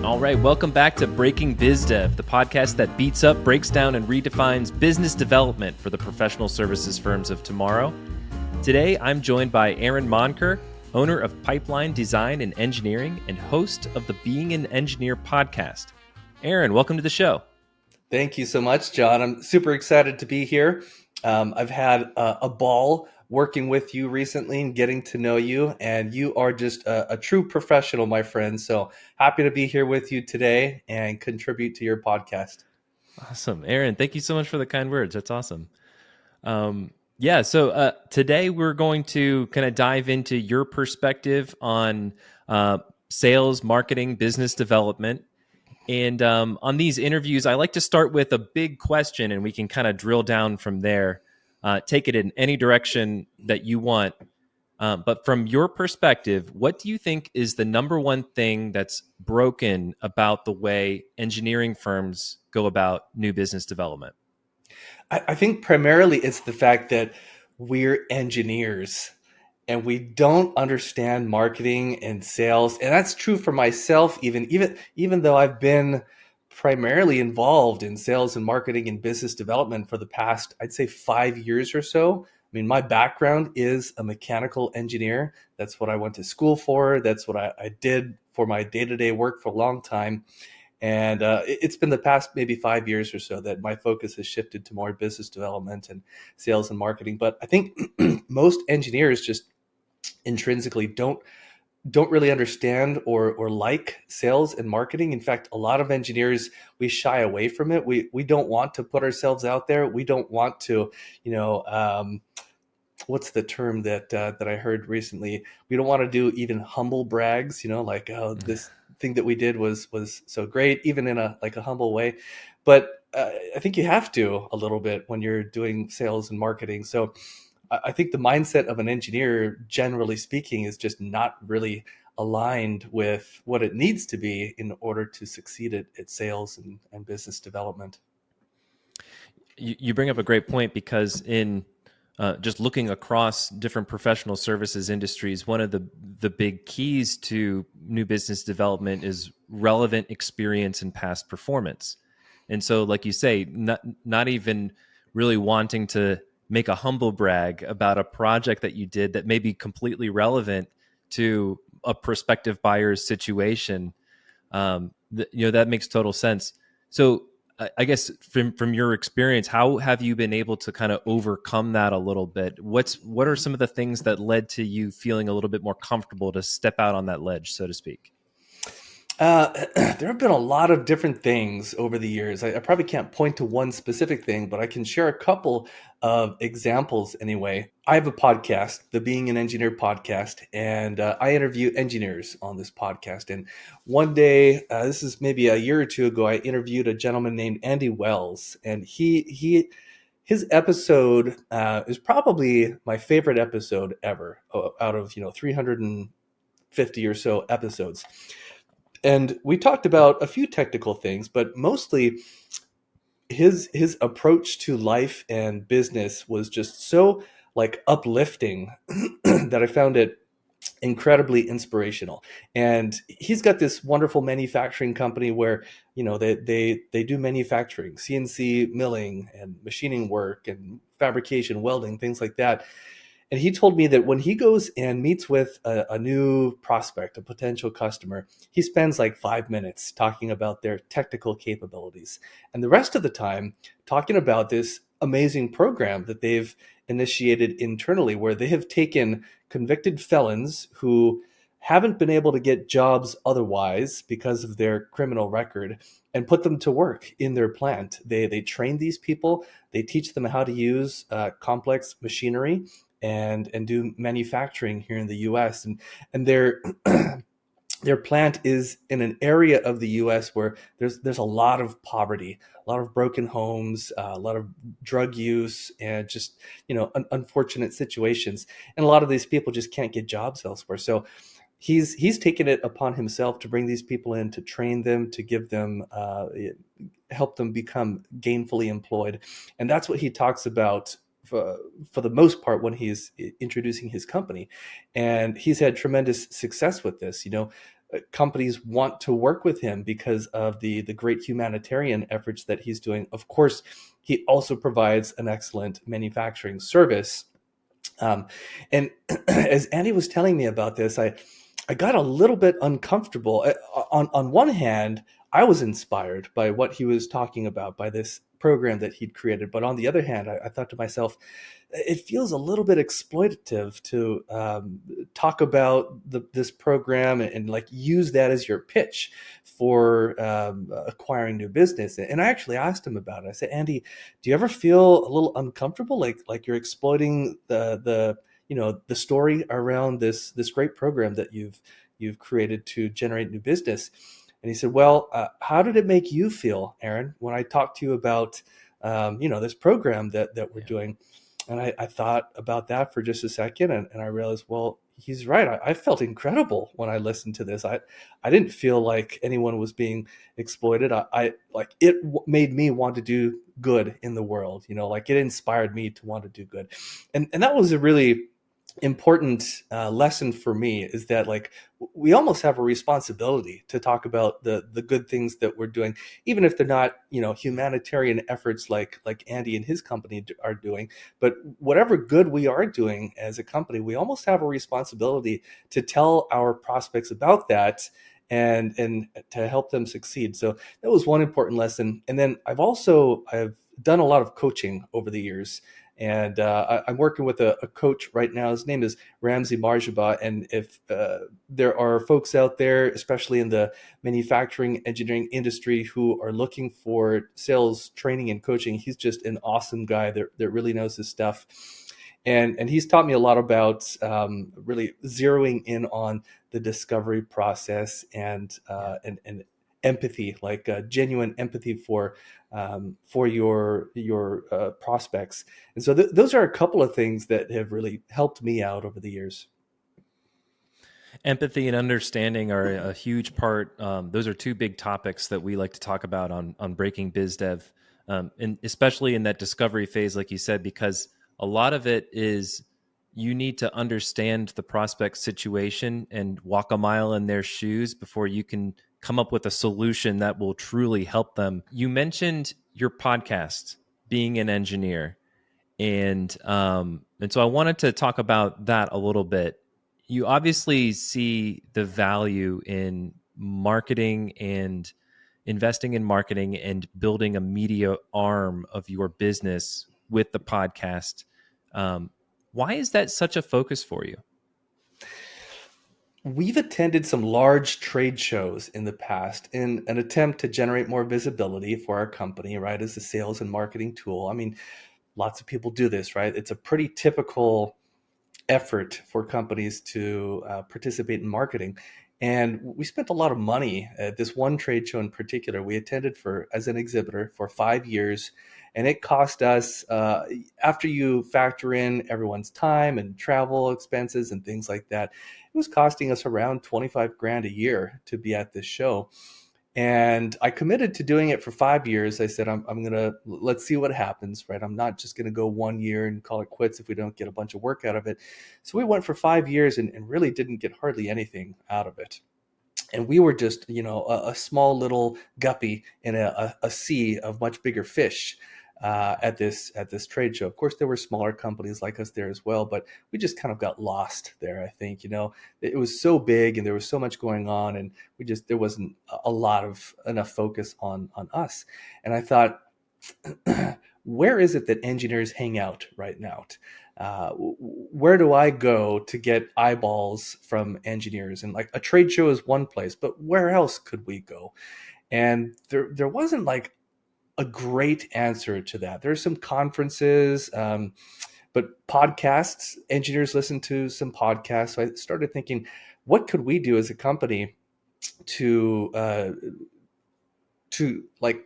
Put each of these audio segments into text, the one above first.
All right, welcome back to Breaking Biz Dev, the podcast that beats up, breaks down, and redefines business development for the professional services firms of tomorrow. Today, I'm joined by Aaron Moncur, owner of Pipeline Design and Engineering and host of the Being an Engineer podcast. Aaron, welcome to the show. Thank you so much, John. I'm super excited to be here. I've had a ball working with you recently and getting to know you, and you are just a true professional, my friend. So happy to be here with you today and contribute to your podcast. Awesome. Aaron, thank you so much for the kind words. That's awesome. So today we're going to kind of dive into your perspective on sales, marketing, business development. And on these interviews, I like to start with a big question and we can kind of drill down from there, take it in any direction that you want. But from your perspective, what do you think is the number one thing that's broken about the way engineering firms go about new business development? I think primarily it's the fact that we're engineers and we don't understand marketing and sales. And that's true for myself, even though I've been primarily involved in sales and marketing and business development for the past, I'd say 5 years or so. I mean, my background is a mechanical engineer. That's what I went to school for. That's what I did for my day-to-day work for a long time. And it's been the past maybe 5 years or so that my focus has shifted to more business development and sales and marketing. But I think most engineers just intrinsically don't really understand or like sales and marketing. In fact, a lot of engineers, we shy away from it. We don't want to put ourselves out there. We don't want to, what's the term that I heard recently? We don't want to do even humble brags, like, oh, this thing that we did was so great, even in a humble way. But I think you have to a little bit when you're doing sales and marketing. So I think the mindset of an engineer, generally speaking, is just not really aligned with what it needs to be in order to succeed at sales and business development. You bring up a great point because in just looking across different professional services industries, one of the big keys to new business development is relevant experience and past performance. And so, like you say, not even really wanting to make a humble brag about a project that you did that may be completely relevant to a prospective buyer's situation. That makes total sense. So I guess from your experience, how have you been able to kind of overcome that a little bit? What are some of the things that led to you feeling a little bit more comfortable to step out on that ledge, so to speak? There have been a lot of different things over the years. I probably can't point to one specific thing, but I can share a couple of examples anyway. I have a podcast, the Being an Engineer podcast, and I interview engineers on this podcast. And one day, this is maybe a year or two ago, I interviewed a gentleman named Andy Wells, and his episode is probably my favorite episode ever out of 350 or so episodes. And we talked about a few technical things, but mostly his approach to life and business was just so uplifting that I found it incredibly inspirational. And he's got this wonderful manufacturing company where they do manufacturing, CNC milling and machining work and fabrication, welding, things like that. And he told me that when he goes and meets with a new prospect, a potential customer, he spends like 5 minutes talking about their technical capabilities. And the rest of the time talking about this amazing program that they've initiated internally, where they have taken convicted felons who haven't been able to get jobs otherwise because of their criminal record and put them to work in their plant. They train these people, they teach them how to use complex machinery and do manufacturing here in the US. And their their plant is in an area of the US where there's a lot of poverty, a lot of broken homes, a lot of drug use, and just unfortunate situations. And a lot of these people just can't get jobs elsewhere. So he's taken it upon himself to bring these people in, to train them, to give them help them become gainfully employed. And that's what he talks about for the most part when he's introducing his company. And he's had tremendous success with this. companies want to work with him because of the great humanitarian efforts that he's doing. Of course, he also provides an excellent manufacturing service. Um, and as Andy was telling me about this, I got a little bit uncomfortable. On one hand, I was inspired by what he was talking about, by this program that he'd created. But on the other hand, I thought to myself, it feels a little bit exploitative to talk about this program and like use that as your pitch for acquiring new business. And I actually asked him about it. I said, Andy, do you ever feel a little uncomfortable, like you're exploiting the story around this great program that you've created to generate new business? And he said, well, how did it make you feel, Aaron, when I talked to you about this program that we're Yeah. doing? And I thought about that for just a second, and I realized, well, he's right. I felt incredible when I listened to this. I didn't feel like anyone was being exploited. I like it made me want to do good in the world. Like it inspired me to want to do good, and that was a really important lesson for me, is that like we almost have a responsibility to talk about the good things that we're doing, even if they're not humanitarian efforts like Andy and his company are doing. But whatever good we are doing as a company, we almost have a responsibility to tell our prospects about that, and to help them succeed. So that was one important lesson. And then I've done a lot of coaching over the years, and I'm working with a coach right now. His name is Ramsey Marjaba. And if there are folks out there, especially in the manufacturing engineering industry, who are looking for sales training and coaching, he's just an awesome guy that really knows his stuff. And he's taught me a lot about really zeroing in on the discovery process, and empathy, like genuine empathy for your prospects. And so those are a couple of things that have really helped me out over the years. Empathy and understanding are a huge part. Those are two big topics that we like to talk about on Breaking Biz Dev, and especially in that discovery phase, like you said, because a lot of it is you need to understand the prospect situation and walk a mile in their shoes before you can come up with a solution that will truly help them. You mentioned your podcast, being an engineer, and so I wanted to talk about that a little bit. You obviously see the value in marketing and investing in marketing and building a media arm of your business with the podcast. Um, why is that such a focus for you? We've attended some large trade shows in the past in an attempt to generate more visibility for our company, right, as a sales and marketing tool. I mean, lots of people do this, right? It's a pretty typical effort for companies to participate in marketing. And we spent a lot of money at this one trade show in particular. We attended for as an exhibitor for 5 years, and it cost us, after you factor in everyone's time and travel expenses and things like that, it was costing us around 25 grand a year to be at this show. And I committed to doing it for 5 years. I said, I'm going to, let's see what happens, right? I'm not just going to go 1 year and call it quits if we don't get a bunch of work out of it. So we went for 5 years and really didn't get hardly anything out of it. And we were just, a small little guppy in a sea of much bigger fish at this trade show. Of course, there were smaller companies like us there as well, but we just kind of got lost there. I think it was so big and there was so much going on, and there wasn't a lot of enough focus on us. And I thought, where is it that engineers hang out right now? Where do I go to get eyeballs from engineers? And like a trade show is one place, but where else could we go? And there wasn't like a great answer to that. There's some conferences, but podcasts, engineers listen to some podcasts. So I started thinking, what could we do as a company to like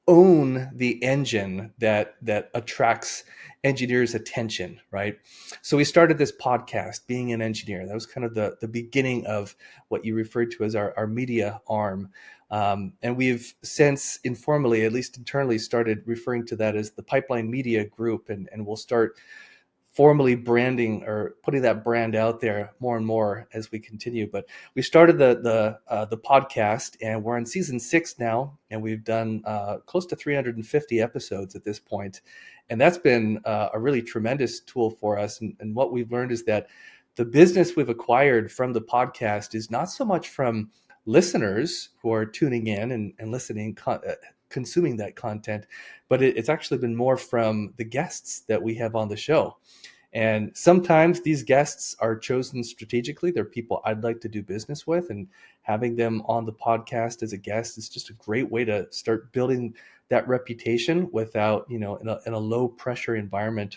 own the engine that attracts engineers' attention, right? So we started this podcast, Being an Engineer. That was kind of the beginning of what you referred to as our media arm. And we've since informally, at least internally, started referring to that as the Pipeline Media Group. And we'll start formally branding or putting that brand out there more and more as we continue. But we started the podcast, and we're on season 6 now, and we've done close to 350 episodes at this point, and that's been a really tremendous tool for us. And what we've learned is that the business we've acquired from the podcast is not so much from listeners who are tuning in and listening, consuming that content, but it's actually been more from the guests that we have on the show. And sometimes these guests are chosen strategically. They're people I'd like to do business with, and having them on the podcast as a guest is just a great way to start building that reputation without, in a low pressure environment.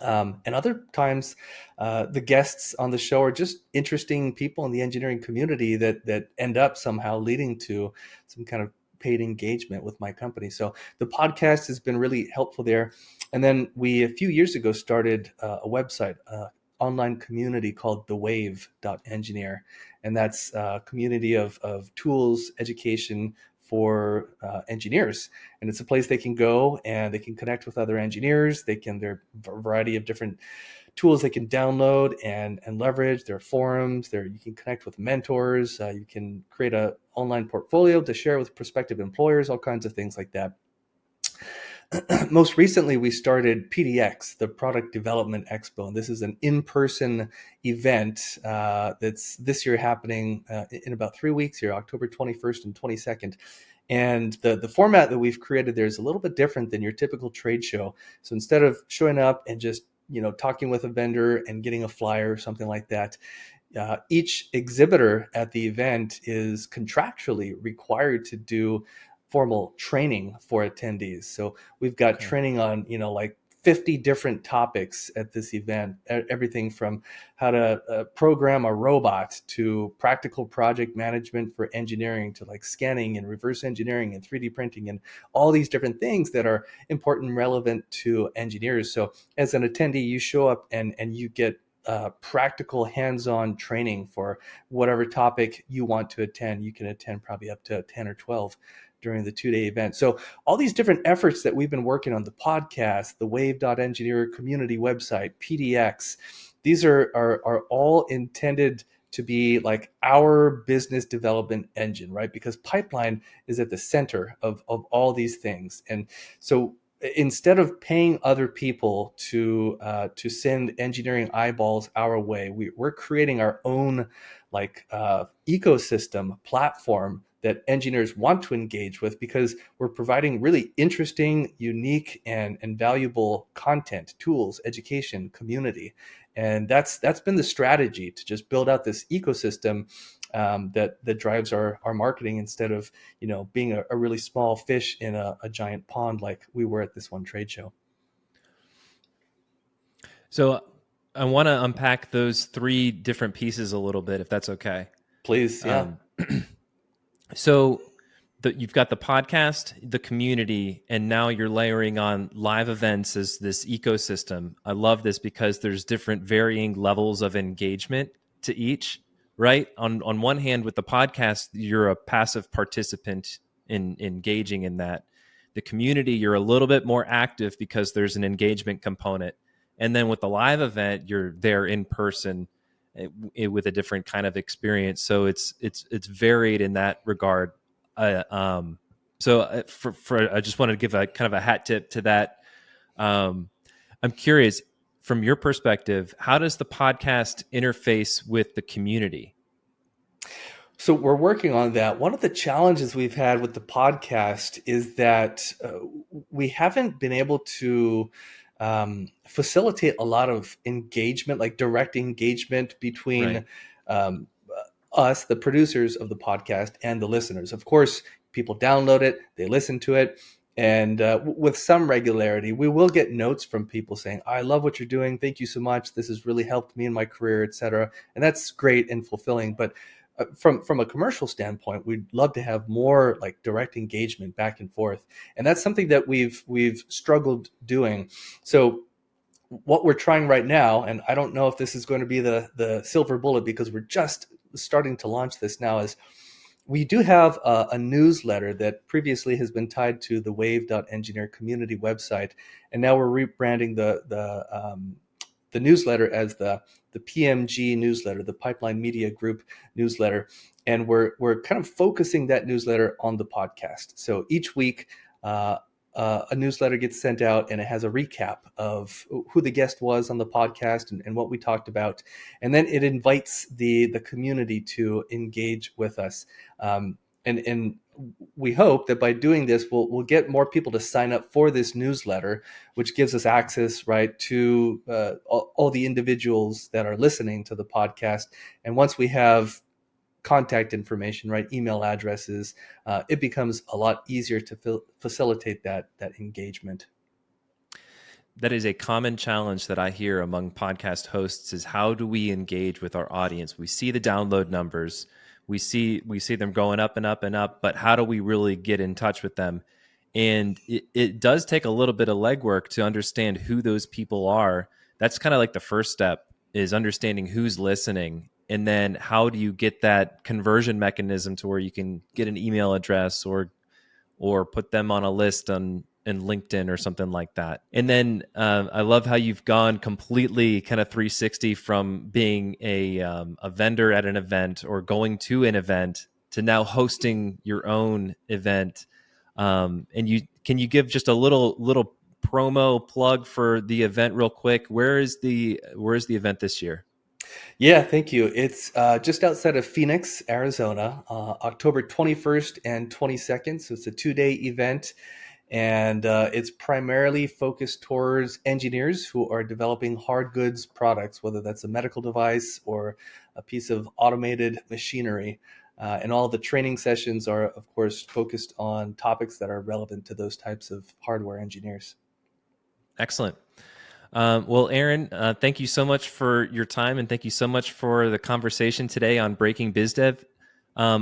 And other times, the guests on the show are just interesting people in the engineering community that end up somehow leading to some kind of paid engagement with my company. So the podcast has been really helpful there. And then we, a few years ago, started a website, online community called thewave.engineer. And that's a community of tools, education for engineers. And it's a place they can go and they can connect with other engineers. There are a variety of different tools they can download and leverage. There are forums there. You can connect with mentors. You can create an online portfolio to share with prospective employers, all kinds of things like that. Most recently, we started PDX, the Product Development Expo, and this is an in-person event that's this year happening in about 3 weeks here, October 21st and 22nd. And the format that we've created there is a little bit different than your typical trade show. So instead of showing up and just talking with a vendor and getting a flyer or something like that, each exhibitor at the event is contractually required to do formal training for attendees. So we've got training on, like 50 different topics at this event, everything from how to program a robot to practical project management for engineering to like scanning and reverse engineering and 3D printing and all these different things that are important and relevant to engineers. So as an attendee, you show up and you get practical hands-on training for whatever topic you want to attend. You can attend probably up to 10 or 12 during the 2-day event. So all these different efforts that we've been working on, the podcast, the Wave.engineer community website, PDX, these are all intended to be like our business development engine, right? Because pipeline is at the center of all these things. And so instead of paying other people to send engineering eyeballs our way, we're creating our own ecosystem platform that engineers want to engage with, because we're providing really interesting, unique, and valuable content, tools, education, community. And that's been the strategy, to just build out this ecosystem that drives our marketing, instead of being a really small fish in a giant pond like we were at this one trade show. So I want to unpack those 3 different pieces a little bit, if that's okay. Please, yeah. So you've got the podcast, the community, and now you're layering on live events as this ecosystem. I love this because there's different varying levels of engagement to each, right? On one hand, with the podcast, you're a passive participant in engaging in that. The community, you're a little bit more active because there's an engagement component. And then with the live event, you're there in person with a different kind of experience. So it's varied in that regard. So for I just wanted to give a kind of a hat tip to that. I'm curious, from your perspective, how does the podcast interface with the community? So we're working on that. One of the challenges we've had with the podcast is that we haven't been able to facilitate a lot of engagement, like direct engagement between Right. us, the producers of the podcast, and the listeners. Of course, people download it, they listen to it, and with some regularity, we will get notes from people saying, "I love what you're doing. Thank you so much. This has really helped me in my career," etc. And that's great and fulfilling. But from a commercial standpoint, we'd love to have more like direct engagement back and forth, and that's something that we've struggled doing. So what we're trying right now, and I don't know if this is going to be the silver bullet, because we're just starting to launch this now, is we do have a newsletter that previously has been tied to the Wave.engineer community website, and now we're rebranding the newsletter as the PMG newsletter, the Pipeline Media Group newsletter, and we're kind of focusing that newsletter on the podcast. So each week, a newsletter gets sent out, and it has a recap of who the guest was on the podcast and what we talked about, and then it invites the community to engage with us. And we hope that by doing this, we'll get more people to sign up for this newsletter, which gives us access, right, to all the individuals that are listening to the podcast. And once we have contact information, right, email addresses, it becomes a lot easier to facilitate that engagement. That is a common challenge that I hear among podcast hosts is how do we engage with our audience? We see the download numbers, we see them going up and up and up, but how do we really get in touch with them? And it does take a little bit of legwork to understand who those people are. That's kind of like the first step, is understanding who's listening. And then how do you get that conversion mechanism to where you can get an email address or put them on a list in LinkedIn or something like that. And then I love how you've gone completely kind of 360 from being a vendor at an event or going to an event to now hosting your own event. And can you give just a little promo plug for the event real quick? Where is the event this year? Yeah, thank you. It's just outside of Phoenix, Arizona, October 21st and 22nd. So it's a 2-day event, and it's primarily focused towards engineers who are developing hard goods products, whether that's a medical device or a piece of automated machinery. And all the training sessions are, of course, focused on topics that are relevant to those types of hardware engineers. Excellent. Well, Aaron, thank you so much for your time, and thank you so much for the conversation today on Breaking BizDev.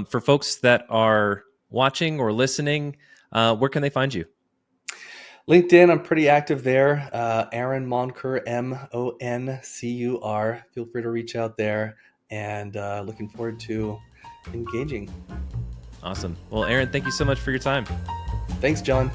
For folks that are watching or listening, where can they find you? LinkedIn, I'm pretty active there. Aaron Moncur, Moncur. Feel free to reach out there, and looking forward to engaging. Awesome. Well, Aaron, thank you so much for your time. Thanks, John.